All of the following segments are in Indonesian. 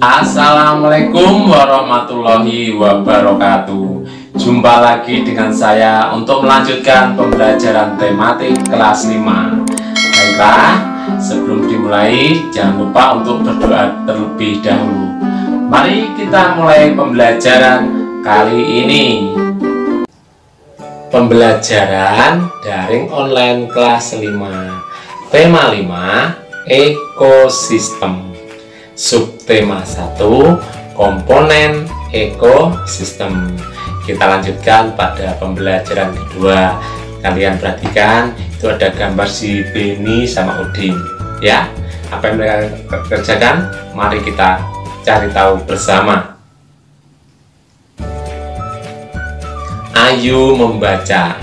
Assalamualaikum warahmatullahi wabarakatuh. Jumpa lagi dengan saya untuk melanjutkan pembelajaran tematik kelas 5. Baiklah, sebelum dimulai jangan lupa untuk berdoa terlebih dahulu. Mari kita mulai pembelajaran kali ini. Pembelajaran daring online kelas 5. Tema 5, ekosistem. Subtema 1, komponen ekosistem. Kita lanjutkan pada pembelajaran kedua. Kalian perhatikan, itu ada gambar si Beni sama Udin, ya. Apa yang mereka kerjakan? Mari kita cari tahu bersama. Ayo membaca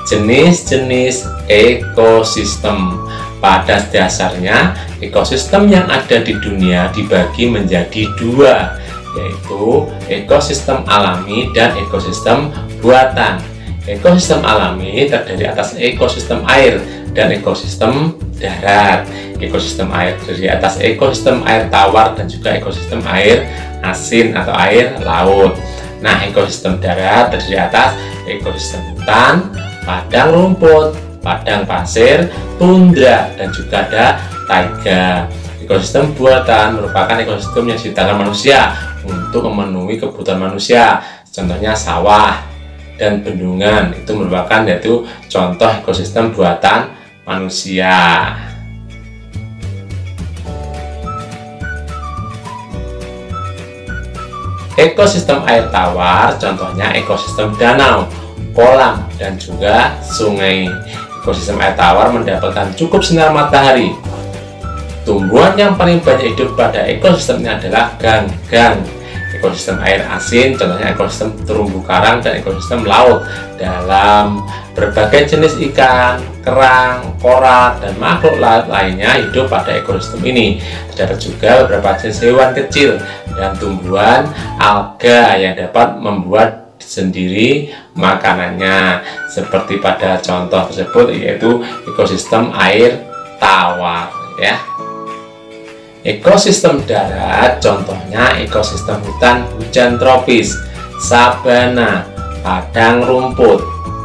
jenis-jenis ekosistem. Pada dasarnya, ekosistem yang ada di dunia dibagi menjadi dua, yaitu ekosistem alami dan ekosistem buatan. Ekosistem alami terdiri atas ekosistem air dan ekosistem darat. Ekosistem air terdiri atas ekosistem air tawar dan juga ekosistem air asin atau air laut. Nah, ekosistem darat terdiri atas ekosistem hutan, padang rumput, padang pasir, tundra, dan juga ada taiga. Ekosistem buatan merupakan ekosistem yang diciptakan manusia untuk memenuhi kebutuhan manusia. Contohnya sawah dan bendungan, itu merupakan yaitu contoh ekosistem buatan manusia. Ekosistem air tawar contohnya ekosistem danau, kolam, dan juga sungai. Ekosistem air tawar mendapatkan cukup sinar matahari. Tumbuhan yang paling banyak hidup pada ekosistemnya adalah ganggang. Ekosistem air asin contohnya ekosistem terumbu karang dan ekosistem laut. Dalam berbagai jenis ikan, kerang, koral, dan makhluk laut lainnya hidup pada ekosistem ini. Terdapat juga beberapa jenis hewan kecil dan tumbuhan alga yang dapat membuat sendiri makanannya, seperti pada contoh tersebut yaitu ekosistem air tawar, ya. Ekosistem darat contohnya ekosistem hutan hujan tropis, sabana, padang rumput,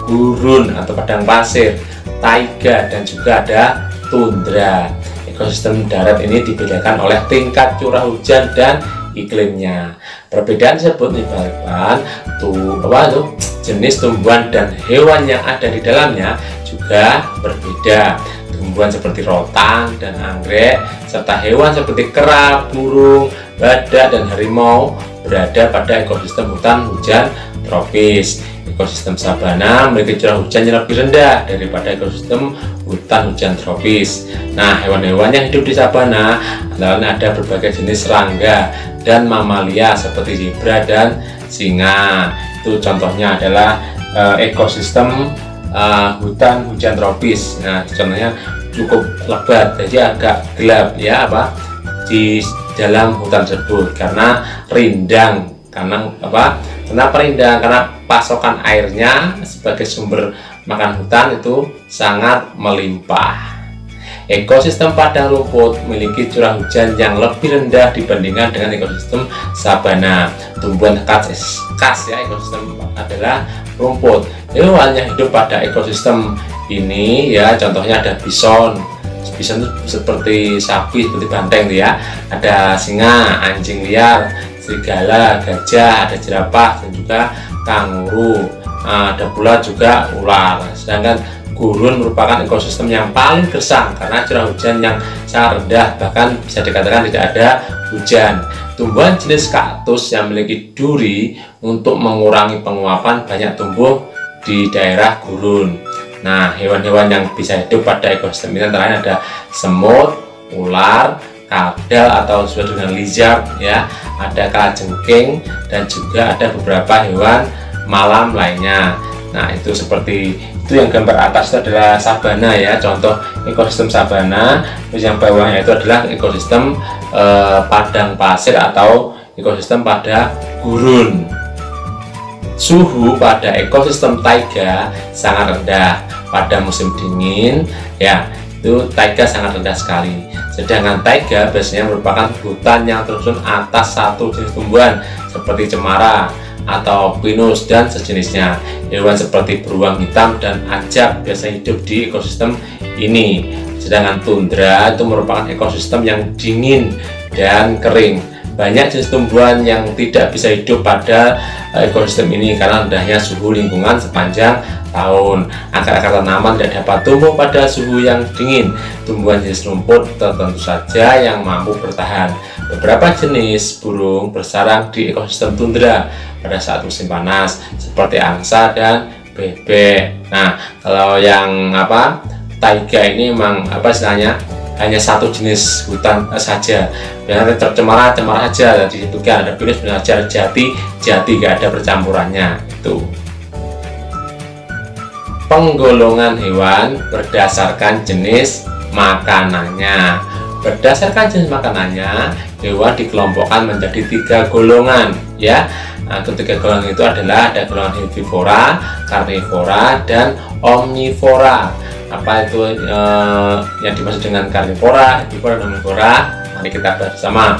gurun atau padang pasir, taiga, dan juga ada tundra. Ekosistem darat ini dibedakan oleh tingkat curah hujan dan iklimnya. Perbedaan tersebut menyebabkan jenis tumbuhan dan hewan yang ada di dalamnya juga berbeda. Tumbuhan seperti rotan dan anggrek serta hewan seperti kera, burung, badak, dan harimau berada pada ekosistem hutan hujan tropis. Ekosistem sabana memiliki curah hujan yang lebih rendah daripada ekosistem hutan hujan tropis. Nah, hewan-hewan yang hidup di sabana adalah ada berbagai jenis serangga dan mamalia seperti zebra dan singa. Itu contohnya adalah ekosistem hutan hujan tropis. Nah, contohnya cukup lebat, jadi agak gelap, ya, di dalam hutan tersebut karena rindang. Kenapa rindang? Karena pasokan airnya sebagai sumber makan hutan itu sangat melimpah. Ekosistem padang rumput memiliki curah hujan yang lebih rendah dibandingkan dengan ekosistem sabana. Tumbuhan khas ya ekosistem adalah rumput. Hewan yang hidup pada ekosistem ini ya contohnya ada bison. Bison itu seperti sapi, seperti banteng ya. Ada singa, anjing liar, serigala, gajah, ada jerapah, dan juga kanguru. Ada pula juga ular. Sedangkan gurun merupakan ekosistem yang paling gersang karena curah hujan yang sangat rendah, bahkan bisa dikatakan tidak ada hujan. Tumbuhan jenis kaktus yang memiliki duri untuk mengurangi penguapan banyak tumbuh di daerah gurun. Nah, hewan-hewan yang bisa hidup pada ekosistem ini antara lain ada semut, ular, kadal atau disebut dengan lizard, ya, ada kalajengking, dan juga ada beberapa hewan malam lainnya. Nah, itu seperti itu. Yang gambar atas itu adalah sabana ya, contoh ekosistem sabana. Terus yang bawahnya itu adalah ekosistem padang pasir atau ekosistem pada gurun. Suhu pada ekosistem taiga sangat rendah. pada musim dingin ya, itu taiga sangat rendah sekali. Sedangkan taiga biasanya merupakan hutan yang tersusun atas satu jenis tumbuhan seperti cemara atau pinus dan sejenisnya. Hewan seperti beruang hitam dan ajak biasanya hidup di ekosistem ini. Sedangkan tundra itu merupakan ekosistem yang dingin dan kering. Banyak jenis tumbuhan yang tidak bisa hidup pada ekosistem ini karena rendahnya suhu lingkungan sepanjang tahun. Akar-akar tanaman tidak dapat tumbuh pada suhu yang dingin. Tumbuhan jenis rumput tertentu saja yang mampu bertahan. Beberapa jenis burung bersarang di ekosistem tundra pada saat musim panas seperti angsa dan bebek. Nah, kalau yang taiga ini memang istilahnya hanya satu jenis hutan saja. Biasanya cemara aja disebutkan, ada pinus aja, jati gak ada percampurannya. Itu penggolongan hewan berdasarkan jenis makanannya. Berdasarkan jenis makanannya, hewan dikelompokkan menjadi 3 golongan ya. Nah, ketiga golongan itu adalah ada golongan herbivora, karnivora, dan omnivora. Apa itu yang dimaksud dengan karnivora, herbivora, dan omnivora? Mari kita bahas bersama.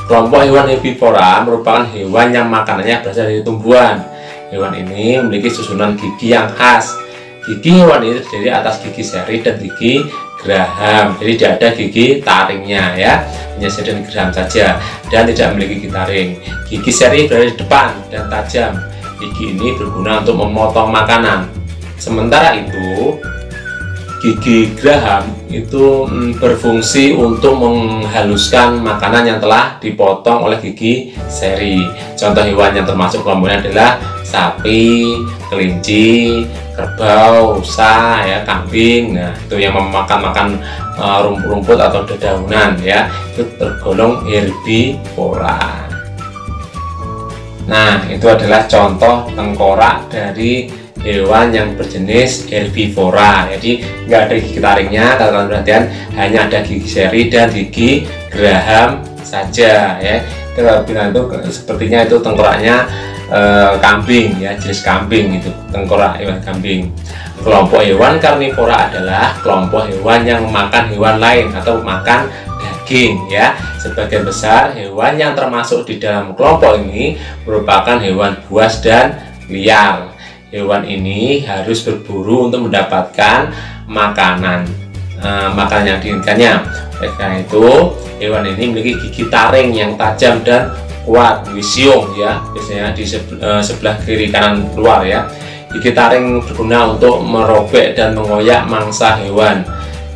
Kelompok hewan herbivora merupakan hewan yang makanannya berasal dari tumbuhan. Hewan ini memiliki susunan gigi yang khas. Gigi hewan ini terdiri atas gigi seri dan gigi geraham. Jadi tidak ada gigi taringnya ya, hanya seri dan geraham saja, dan tidak memiliki gigi taring. Gigi seri berada di depan dan tajam. Gigi ini berguna untuk memotong makanan. Sementara itu gigi geraham itu berfungsi untuk menghaluskan makanan yang telah dipotong oleh gigi seri. Contoh hewan yang termasuk kelompoknya adalah sapi, kelinci, kerbau, rusa, ya, kambing. Nah, itu yang memakan rumput-rumput atau dedaunan ya, itu tergolong herbivora. Nah, itu adalah contoh tengkorak dari hewan yang berjenis herbivora. Jadi nggak ada gigi taringnya, kalau kalian perhatian hanya ada gigi seri dan gigi geraham saja ya. Kalau bilang itu sepertinya itu tengkoraknya kambing ya, jenis kambing itu tengkorak hewan kambing. Kelompok hewan karnivora adalah kelompok hewan yang makan hewan lain atau makan daging ya. Sebagian besar hewan yang termasuk di dalam kelompok ini merupakan hewan buas dan liar. Hewan ini harus berburu untuk mendapatkan makanan yang diinginkannya. Oleh karena itu, hewan ini memiliki gigi taring yang tajam dan kuat, visium ya, biasanya di sebelah kiri kanan luar ya. Gigi taring berguna untuk merobek dan mengoyak mangsa hewan.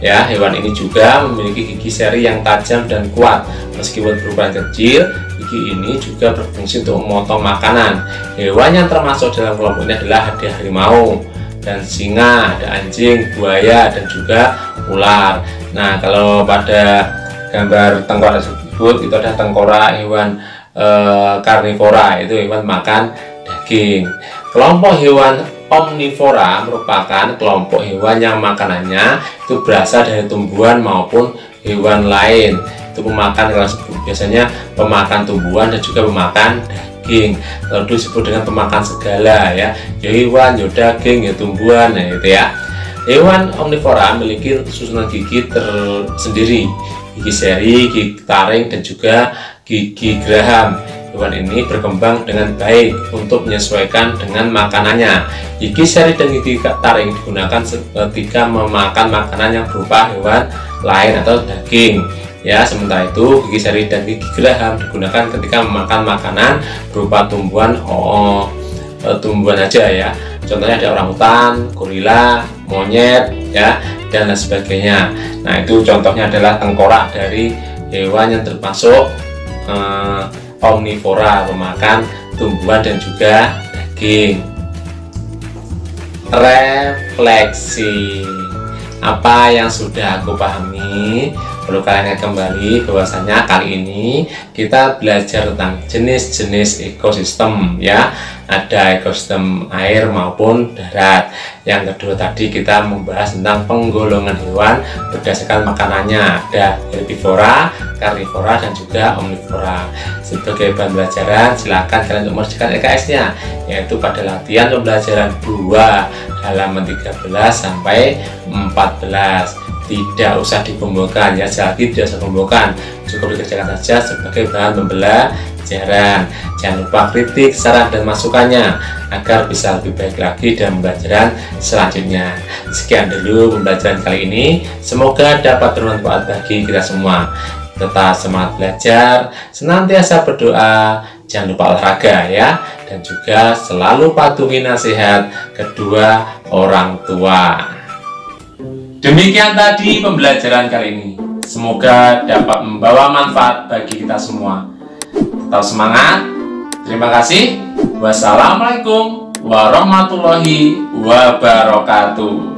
Ya, hewan ini juga memiliki gigi seri yang tajam dan kuat. Meskipun berukuran kecil, gigi ini juga berfungsi untuk memotong makanan. Hewan yang termasuk dalam kelompok ini adalah ada harimau dan singa, ada anjing, buaya, dan juga ular. Nah, kalau pada gambar tengkorak tersebut itu ada tengkorak hewan karnivora, itu hewan makan daging. Kelompok hewan omnivora merupakan kelompok hewan yang makanannya itu berasal dari tumbuhan maupun hewan lain. Itu biasanya pemakan tumbuhan dan juga pemakan daging. Lalu disebut dengan pemakan segala ya, hewan, daging, tumbuhan, nah itu ya. Hewan omnivora memiliki susunan gigi tersendiri, gigi seri, gigi taring, dan juga gigi geraham. Hewan ini berkembang dengan baik untuk menyesuaikan dengan makanannya. Gigi seri dan gigi taring digunakan ketika memakan makanan yang berupa hewan lain atau daging. Ya, sementara itu gigi seri dan gigi geraham digunakan ketika memakan makanan berupa tumbuhan aja ya. Contohnya ada orangutan, gorila, monyet ya, dan lain sebagainya. Nah, itu contohnya adalah tengkorak dari hewan yang termasuk omnivora, pemakan tumbuhan dan juga daging. Refleksi. Apa yang sudah aku pahami Perlu kalian ingat kembali bahwasanya kali ini kita belajar tentang jenis-jenis ekosistem ya. Ada ekosistem air maupun darat. Yang kedua tadi kita membahas tentang penggolongan hewan berdasarkan makanannya. Ada herbivora, karnivora, dan juga omnivora. Sebagai bahan pelajaran silakan kalian untuk mengerjakan LKS-nya, yaitu pada latihan pembelajaran 2 halaman 13 sampai 14. Tidak usah dikumpulkan ya, sekali tidak usah kumpulkan, cukup dikerjakan saja sebagai bahan pembelajaran. Jangan lupa kritik, saran, dan masukannya agar bisa lebih baik lagi dalam pembelajaran selanjutnya. Sekian dulu pembelajaran kali ini, semoga dapat bermanfaat bagi kita semua. Tetap semangat belajar, senantiasa berdoa, jangan lupa olahraga ya, dan juga selalu patuhi nasihat kedua orang tua. Demikian tadi pembelajaran kali ini. Semoga dapat membawa manfaat bagi kita semua. Tetap semangat. Terima kasih. Wassalamualaikum warahmatullahi wabarakatuh.